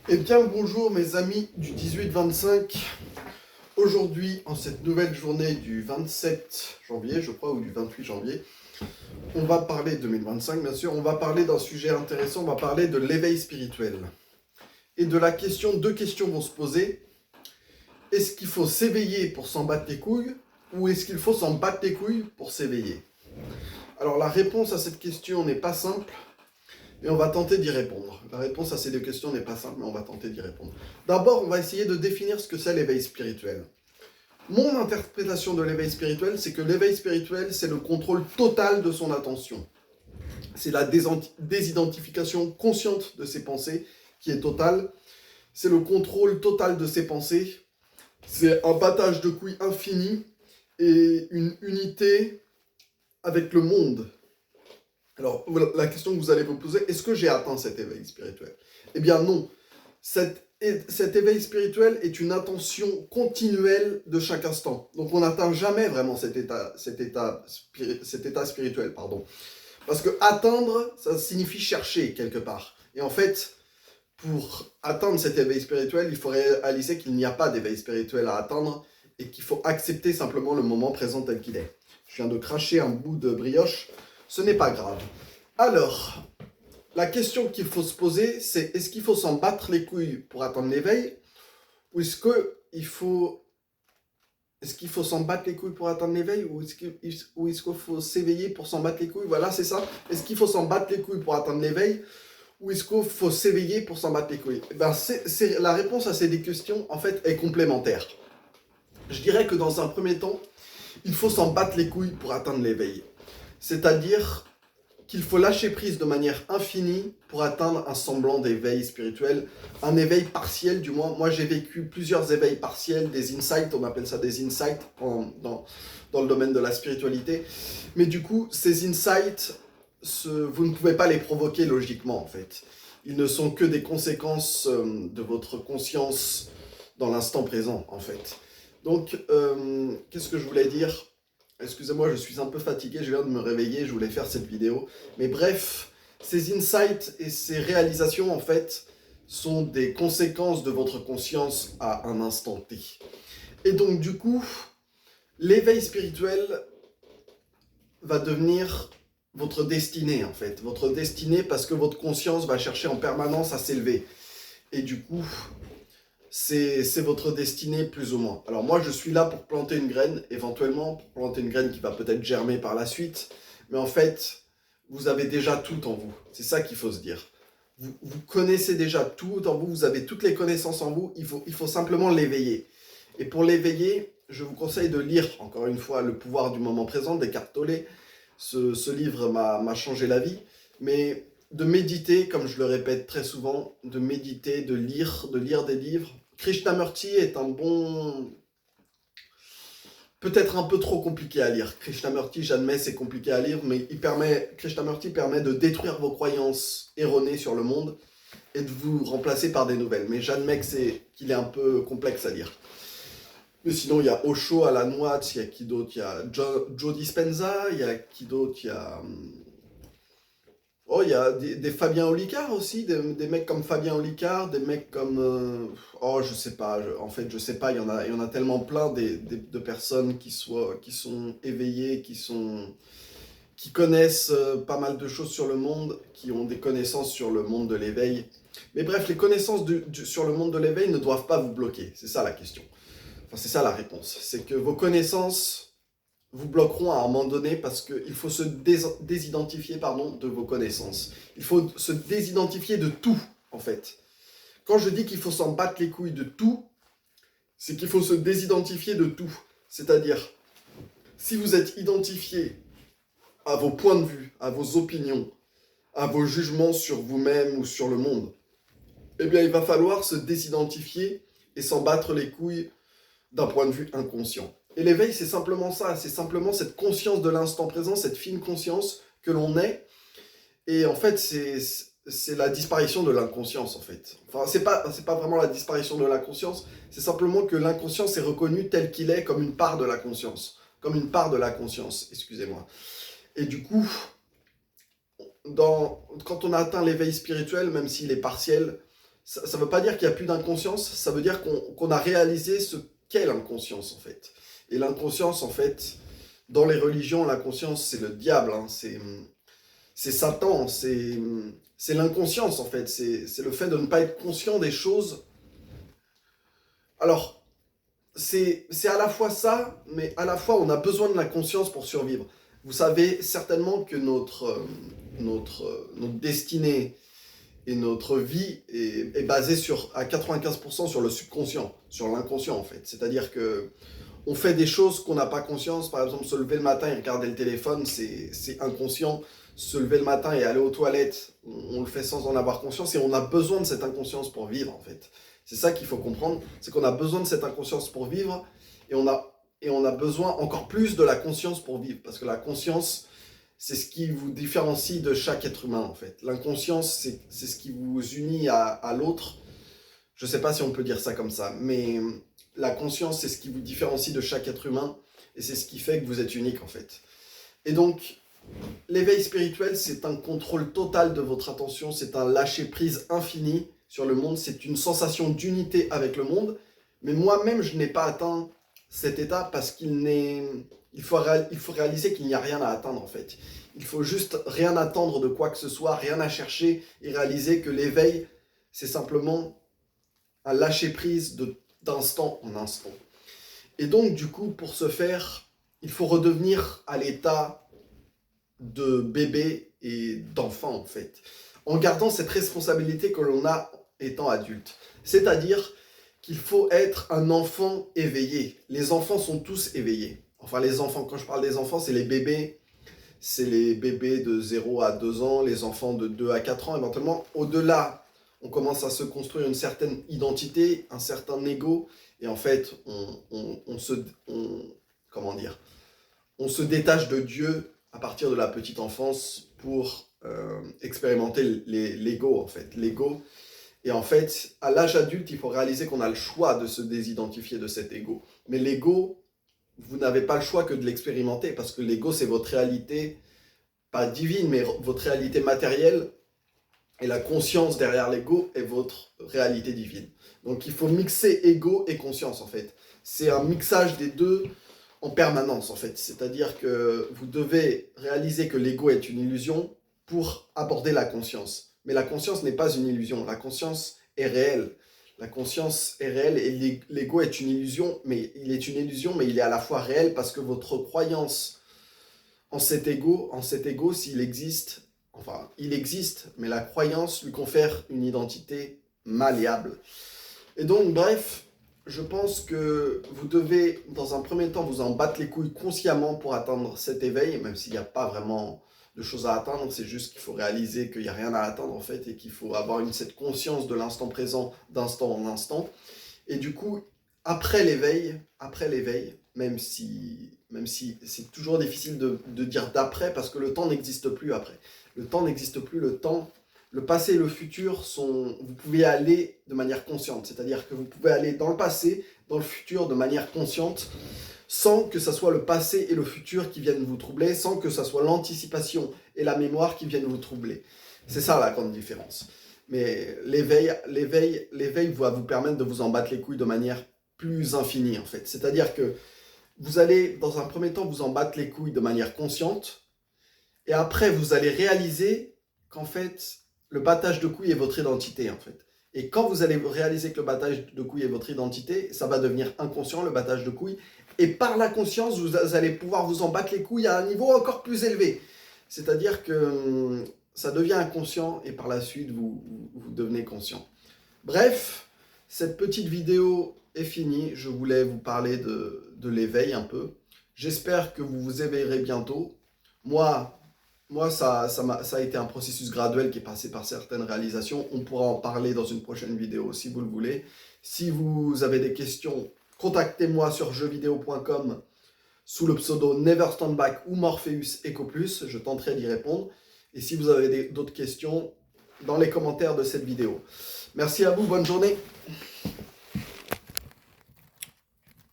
Eh bien, bonjour mes amis du 18-25. Aujourd'hui, en cette nouvelle journée du 27 janvier, je crois, ou du 28 janvier, on va parler, 2025 bien sûr, on va parler d'un sujet intéressant, on va parler de l'éveil spirituel. Et de la question, deux questions vont se poser. Est-ce qu'il faut s'éveiller pour s'en battre les couilles, ou est-ce qu'il faut s'en battre les couilles pour s'éveiller? Alors la réponse à cette question n'est pas simple, et on va tenter d'y répondre. La réponse à ces deux questions n'est pas simple, mais on va tenter d'y répondre. D'abord, on va essayer de définir ce que c'est l'éveil spirituel. Mon interprétation de l'éveil spirituel, c'est que l'éveil spirituel, c'est le contrôle total de son attention. C'est la désidentification consciente de ses pensées qui est totale. C'est le contrôle total de ses pensées. C'est un battage de couilles infini et une unité avec le monde. Alors, la question que vous allez vous poser, est-ce que j'ai atteint cet éveil spirituel? Eh bien non. Cet éveil spirituel est une attention continuelle de chaque instant. Donc on n'atteint jamais vraiment cet état spirituel, pardon. Parce que atteindre, ça signifie chercher quelque part. Et en fait, pour atteindre cet éveil spirituel, il faut réaliser qu'il n'y a pas d'éveil spirituel à atteindre et qu'il faut accepter simplement le moment présent tel qu'il est. Je viens de cracher un bout de brioche, ce n'est pas grave. Alors, la question qu'il faut se poser, c'est est-ce qu'il faut s'en battre les couilles pour atteindre l'éveil, ou est-ce qu'il faut s'en battre les couilles pour atteindre l'éveil, ou est-ce qu'il faut s'éveiller pour s'en battre les couilles? Voilà, c'est ça. Est-ce qu'il faut s'en battre les couilles pour atteindre l'éveil, ou est-ce qu'il faut s'éveiller pour s'en battre les couilles? La réponse à ces deux questions, en fait, est complémentaire. Je dirais que dans un premier temps, il faut s'en battre les couilles pour atteindre l'éveil. C'est-à-dire qu'il faut lâcher prise de manière infinie pour atteindre un semblant d'éveil spirituel, un éveil partiel du moins. Moi j'ai vécu plusieurs éveils partiels, des insights, on appelle ça des insights dans le domaine de la spiritualité. Mais du coup, ces insights, vous ne pouvez pas les provoquer logiquement en fait. Ils ne sont que des conséquences de votre conscience dans l'instant présent en fait. Donc, qu'est-ce que je voulais dire? Excusez-moi, je suis un peu fatigué, je viens de me réveiller, je voulais faire cette vidéo. Mais bref, ces insights et ces réalisations, en fait, sont des conséquences de votre conscience à un instant T. Et donc, du coup, l'éveil spirituel va devenir votre destinée, en fait. Votre destinée parce que votre conscience va chercher en permanence à s'élever. Et du coup, c'est votre destinée plus ou moins. Alors moi je suis là pour planter une graine, éventuellement, pour planter une graine qui va peut-être germer par la suite, mais en fait, vous avez déjà tout en vous. C'est ça qu'il faut se dire. Vous connaissez déjà tout en vous, vous avez toutes les connaissances en vous, il faut simplement l'éveiller. Et pour l'éveiller, je vous conseille de lire, encore une fois, Le pouvoir du moment présent d'Eckhart Tolle. Ce livre m'a changé la vie, mais de méditer, comme je le répète très souvent, de méditer, de lire des livres. Krishnamurti est un bon... Peut-être un peu trop compliqué à lire. Krishnamurti, j'admets, c'est compliqué à lire, mais Krishnamurti permet de détruire vos croyances erronées sur le monde et de vous remplacer par des nouvelles. Mais j'admets qu'il est un peu complexe à lire. Mais sinon, il y a Osho, Alan Watts, il y a qui d'autre? Il y a Joe Dispenza, il y a qui d'autre? Il y a... Oh, il y a des Fabien Olicard aussi, des mecs comme Fabien Olicard, des mecs comme... oh, je sais pas, en fait, je sais pas, il y en a tellement plein de personnes qui sont éveillées, qui connaissent pas mal de choses sur le monde, qui ont des connaissances sur le monde de l'éveil. Mais bref, les connaissances sur le monde de l'éveil ne doivent pas vous bloquer, c'est ça la question. Enfin, c'est ça la réponse. C'est que vos connaissances vous bloqueront à un moment donné parce qu'il faut se désidentifier de vos connaissances. Il faut se désidentifier de tout, en fait. Quand je dis qu'il faut s'en battre les couilles de tout, c'est qu'il faut se désidentifier de tout. C'est-à-dire, si vous êtes identifié à vos points de vue, à vos opinions, à vos jugements sur vous-même ou sur le monde, eh bien, il va falloir se désidentifier et s'en battre les couilles d'un point de vue inconscient. Et l'éveil, c'est simplement ça, c'est simplement cette conscience de l'instant présent, cette fine conscience que l'on est. Et en fait, c'est la disparition de l'inconscience, en fait. Enfin, c'est pas vraiment la disparition de l'inconscience, c'est simplement que l'inconscience est reconnu tel qu'il est comme une part de la conscience. Comme une part de la conscience, excusez-moi. Et du coup, quand on a atteint l'éveil spirituel, même s'il est partiel, ça veut pas dire qu'il n'y a plus d'inconscience, ça veut dire qu'on a réalisé ce qu'est l'inconscience en fait. Et l'inconscience en fait, dans les religions, l'inconscience c'est le diable, hein, c'est Satan, c'est l'inconscience en fait, c'est le fait de ne pas être conscient des choses. Alors, c'est à la fois ça, mais à la fois on a besoin de la conscience pour survivre. Vous savez certainement que notre destinée et notre vie est basée à 95% sur le subconscient, sur l'inconscient en fait. C'est-à-dire que on fait des choses qu'on n'a pas conscience. Par exemple, se lever le matin et regarder le téléphone, c'est inconscient. Se lever le matin et aller aux toilettes, on le fait sans en avoir conscience et on a besoin de cette inconscience pour vivre en fait. C'est ça qu'il faut comprendre, c'est qu'on a besoin de cette inconscience pour vivre et on a besoin encore plus de la conscience pour vivre. Parce que la conscience, c'est ce qui vous différencie de chaque être humain en fait. L'inconscience, c'est ce qui vous unit à l'autre. Je ne sais pas si on peut dire ça comme ça, mais la conscience, c'est ce qui vous différencie de chaque être humain et c'est ce qui fait que vous êtes unique en fait. Et donc, l'éveil spirituel, c'est un contrôle total de votre attention, c'est un lâcher-prise infini sur le monde, c'est une sensation d'unité avec le monde. Mais moi-même, je n'ai pas atteint cet état parce il faut réaliser qu'il n'y a rien à atteindre en fait. Il faut juste rien attendre de quoi que ce soit, rien à chercher et réaliser que l'éveil, c'est simplement un lâcher-prise d'instant en instant. Et donc, du coup, pour ce faire, il faut redevenir à l'état de bébé et d'enfant, en fait, en gardant cette responsabilité que l'on a étant adulte. C'est-à-dire qu'il faut être un enfant éveillé. Les enfants sont tous éveillés. Enfin, les enfants, quand je parle des enfants, c'est les bébés de 0 à 2 ans, les enfants de 2 à 4 ans, éventuellement. Au-delà, on commence à se construire une certaine identité, un certain ego, et en fait, on se détache de Dieu à partir de la petite enfance pour expérimenter l'ego, en fait. L'ego. Et en fait, à l'âge adulte, il faut réaliser qu'on a le choix de se désidentifier de cet ego. Mais l'ego, vous n'avez pas le choix que de l'expérimenter, parce que l'ego, c'est votre réalité, pas divine, mais votre réalité matérielle, et la conscience derrière l'ego est votre réalité divine. Donc il faut mixer ego et conscience, en fait. C'est un mixage des deux en permanence, en fait. C'est-à-dire que vous devez réaliser que l'ego est une illusion pour aborder la conscience. Mais la conscience n'est pas une illusion, la conscience est réelle. La conscience est réelle et l'ego est une illusion, mais il est à la fois réel parce que votre croyance en cet ego, s'il existe, enfin, il existe, mais la croyance lui confère une identité malléable. Et donc, bref, je pense que vous devez, dans un premier temps, vous en battre les couilles consciemment pour atteindre cet éveil, même s'il n'y a pas vraiment de choses à atteindre, c'est juste qu'il faut réaliser qu'il n'y a rien à atteindre en fait et qu'il faut avoir cette conscience de l'instant présent d'instant en instant. Et du coup, après l'éveil, même si c'est toujours difficile de dire d'après parce que le temps n'existe plus après. Le temps n'existe plus, le passé et le futur vous pouvez aller de manière consciente, c'est-à-dire que vous pouvez aller dans le passé, dans le futur de manière consciente, sans que ce soit le passé et le futur qui viennent vous troubler, sans que ce soit l'anticipation et la mémoire qui viennent vous troubler. C'est ça la grande différence. Mais l'éveil va vous permettre de vous en battre les couilles de manière plus infinie en fait. C'est-à-dire que vous allez dans un premier temps vous en battre les couilles de manière consciente, et après vous allez réaliser qu'en fait le battage de couilles est votre identité en fait. Et quand vous allez réaliser que le battage de couilles est votre identité, ça va devenir inconscient, le battage de couilles. Et par la conscience, vous allez pouvoir vous en battre les couilles à un niveau encore plus élevé. C'est-à-dire que ça devient inconscient et par la suite, vous devenez conscient. Bref, cette petite vidéo est finie. Je voulais vous parler de l'éveil un peu. J'espère que vous vous éveillerez bientôt. Moi, ça a été un processus graduel qui est passé par certaines réalisations. On pourra en parler dans une prochaine vidéo si vous le voulez. Si vous avez des questions, contactez-moi sur jeuxvideo.com sous le pseudo NeverStandBack ou Morpheus EcoPlus. Je tenterai d'y répondre. Et si vous avez d'autres questions, dans les commentaires de cette vidéo. Merci à vous, bonne journée.